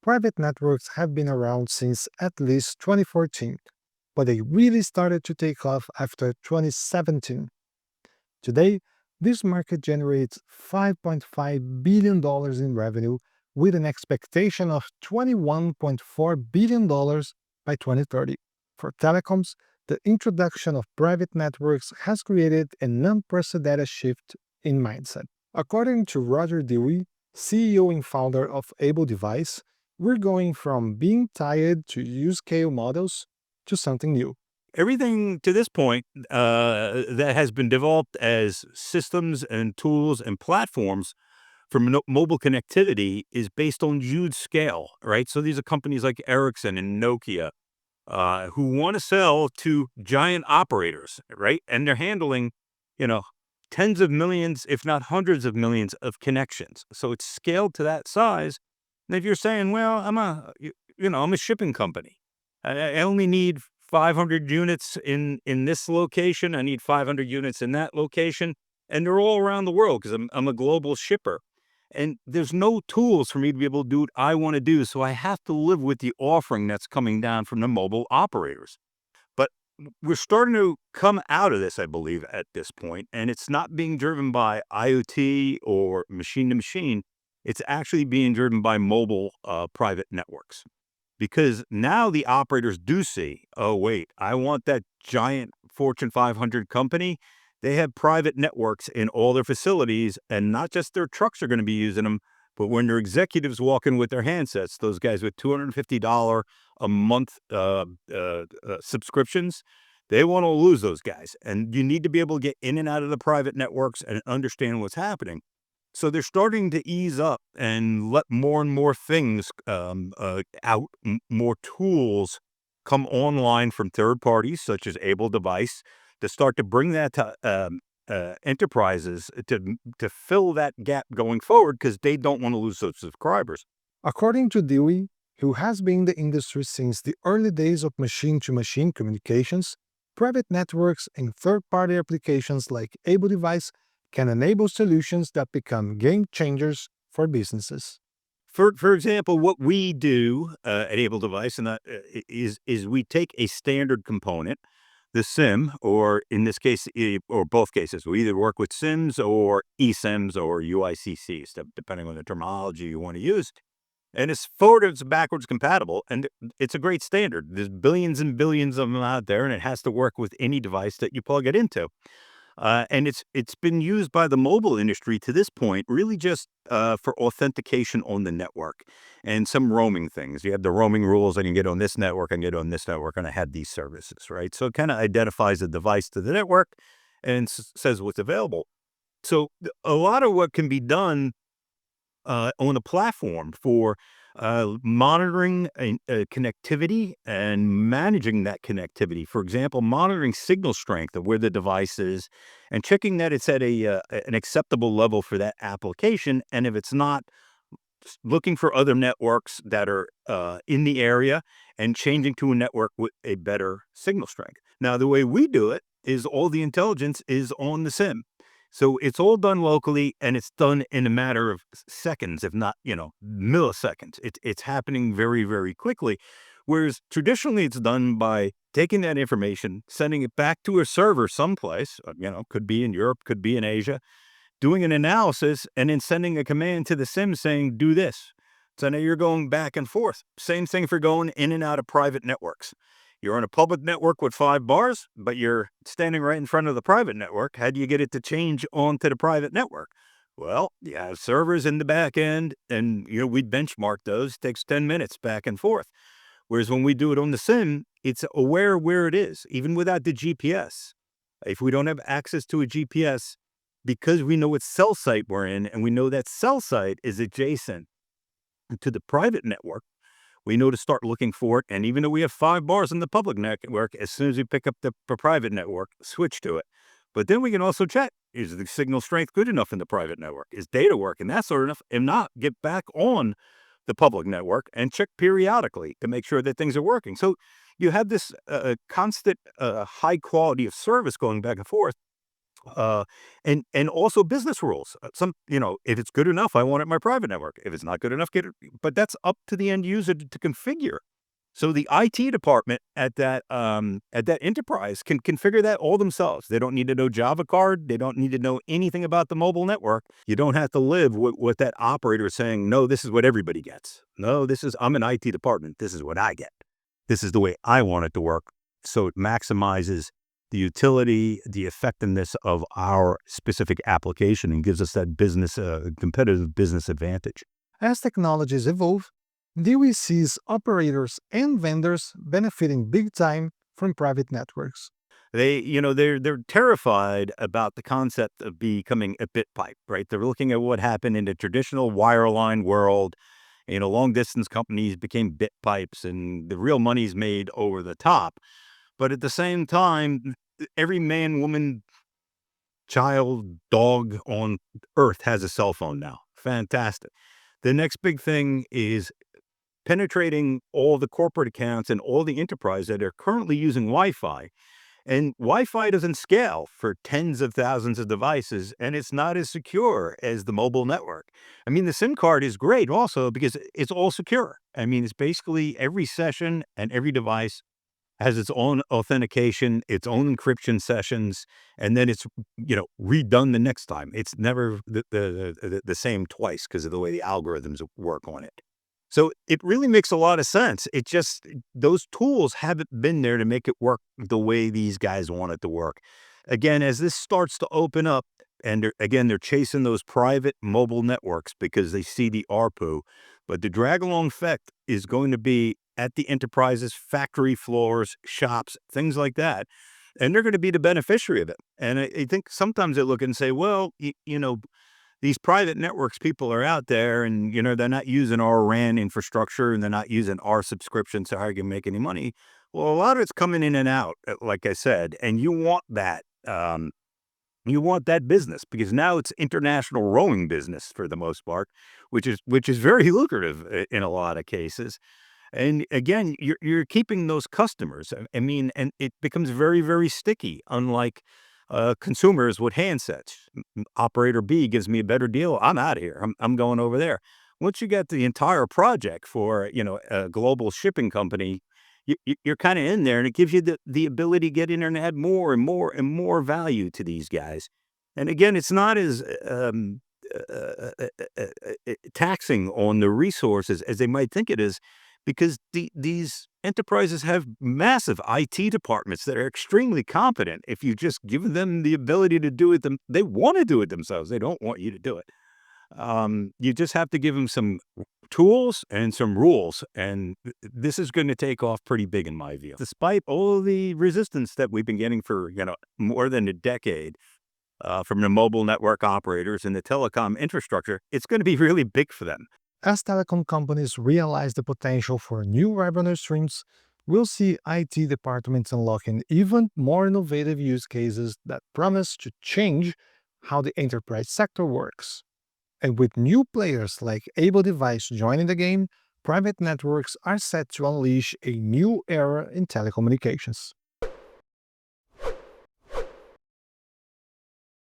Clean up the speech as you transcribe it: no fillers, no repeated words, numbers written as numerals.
private networks have been around since at least 2014, but they really started to take off after 2017. Today, this market generates $5.5 billion in revenue with an expectation of $21.4 billion by 2030. For telecoms, the introduction of private networks has created an unprecedented shift in mindset. According to Roger Dewey, CEO and founder of Able Device, we're going from being tied to use scale models to something new. Everything to this point that has been developed as systems and tools and platforms for mobile connectivity is based on huge scale, right? So these are companies like Ericsson and Nokia who want to sell to giant operators, right? And they're handling, you know, tens of millions, if not hundreds of millions of connections. So it's scaled to that size. And if you're saying, well, I'm a shipping company. I only need 500 units in this location. I need 500 units in that location. And they're all around the world because I'm a global shipper. And there's no tools for me to be able to do what I want to do. So I have to live with the offering that's coming down from the mobile operators. But we're starting to come out of this, I believe, at this point, and it's not being driven by IoT or machine to machine. It's actually being driven by mobile private networks. Because now the operators do see, oh, wait, I want that giant Fortune 500 company. They have private networks in all their facilities, and not just their trucks are going to be using them, but when their executives walk in with their handsets, those guys with $250 a month subscriptions, they want to lose those guys. And you need to be able to get in and out of the private networks and understand what's happening. So they're starting to ease up and let more and more things out, more tools come online from third parties, such as Able Device, to start to bring that to enterprises to fill that gap going forward because they don't want to lose those subscribers. According to Dewey, who has been in the industry since the early days of machine to machine communications, private networks and third party applications like Able Device can enable solutions that become game changers for businesses. For example, what we do at Able Device and that is we take a standard component, the SIM, or in this case, or both cases, we either work with SIMs or eSIMs or UICCs, depending on the terminology you want to use. And it's forwards and backwards compatible, and it's a great standard. There's billions and billions of them out there, and it has to work with any device that you plug it into. And it's been used by the mobile industry to this point, really just for authentication on the network and some roaming things. You have the roaming rules, I can get on this network, I can get on this network, and I have these services, right? So it kind of identifies the device to the network and says what's available. So a lot of what can be done on a platform for monitoring connectivity and managing that connectivity. For example, monitoring signal strength of where the device is and checking that it's at an acceptable level for that application. And if it's not, looking for other networks that are in the area and changing to a network with a better signal strength. Now, the way we do it is all the intelligence is on the SIM. So it's all done locally, and it's done in a matter of seconds, if not, milliseconds. It's happening very, very quickly. Whereas traditionally it's done by taking that information, sending it back to a server someplace, could be in Europe, could be in Asia, doing an analysis, and then sending a command to the SIM saying, do this. So now you're going back and forth. Same thing for going in and out of private networks. You're on a public network with 5 bars, but you're standing right in front of the private network. How do you get it to change onto the private network? Well, you have servers in the back end, and we benchmark those. It takes 10 minutes back and forth. Whereas when we do it on the SIM, it's aware where it is, even without the GPS. If we don't have access to a GPS, because we know what cell site we're in, and we know that cell site is adjacent to the private network, we know to start looking for it. And even though we have 5 bars in the public network, as soon as we pick up the private network, switch to it. But then we can also check, is the signal strength good enough in the private network? Is data working that sort of enough? If not, get back on the public network and check periodically to make sure that things are working. So you have this constant high quality of service going back and forth. And also business rules. Some, if it's good enough, I want it in my private network. If it's not good enough, get it. But that's up to the end user to configure. So the IT department at that enterprise can configure that all themselves. They don't need to know Java card. They don't need to know anything about the mobile network. You don't have to live with what that operator is saying. No, this is what everybody gets. No, I'm an IT department. This is what I get. This is the way I want it to work. So it maximizes the utility, the effectiveness of our specific application, and gives us that competitive business advantage. As technologies evolve, Dewey sees operators and vendors benefiting big time from private networks. They're terrified about the concept of becoming a bit pipe, right? They're looking at what happened in the traditional wireline world. Long distance companies became bit pipes, and the real money's made over the top. But at the same time, every man, woman, child, dog on earth has a cell phone now. Fantastic. The next big thing is penetrating all the corporate accounts and all the enterprise that are currently using Wi-Fi. And Wi-Fi doesn't scale for tens of thousands of devices, and it's not as secure as the mobile network. I mean, the SIM card is great also because it's all secure. I mean, it's basically every session and every device has its own authentication, its own encryption sessions, and then it's redone the next time. It's never the same twice because of the way the algorithms work on it. So it really makes a lot of sense. It just those tools haven't been there to make it work the way these guys want it to work. Again, as this starts to open up, and they're chasing those private mobile networks because they see the ARPU, but the drag along effect is going to be at the enterprises, factory floors, shops, things like that. And they're going to be the beneficiary of it. And I think sometimes they look and say, well, these private networks, people are out there and, they're not using our RAN infrastructure and they're not using our subscription. So how are you going to make any money? Well, a lot of it's coming in and out, like I said, and you want that. You want that business because now it's international roaming business for the most part, which is very lucrative in a lot of cases. And again, you're keeping those customers. I mean, and it becomes very, very sticky, unlike consumers with handsets. Operator B gives me a better deal. I'm out of here. I'm going over there. Once you get the entire project for, a global shipping company, you're kind of in there, and it gives you the ability to get in there and add more and more and more value to these guys. And again, it's not as taxing on the resources as they might think it is, because these enterprises have massive IT departments that are extremely competent. If you just give them the ability to do it, they want to do it themselves. They don't want you to do it. You just have to give them some tools and some rules, and this is going to take off pretty big in my view. Despite all the resistance that we've been getting for more than a decade from the mobile network operators and the telecom infrastructure, it's going to be really big for them. As telecom companies realize the potential for new revenue streams, we'll see IT departments unlocking even more innovative use cases that promise to change how the enterprise sector works. And with new players like Able Device joining the game, private networks are set to unleash a new era in telecommunications.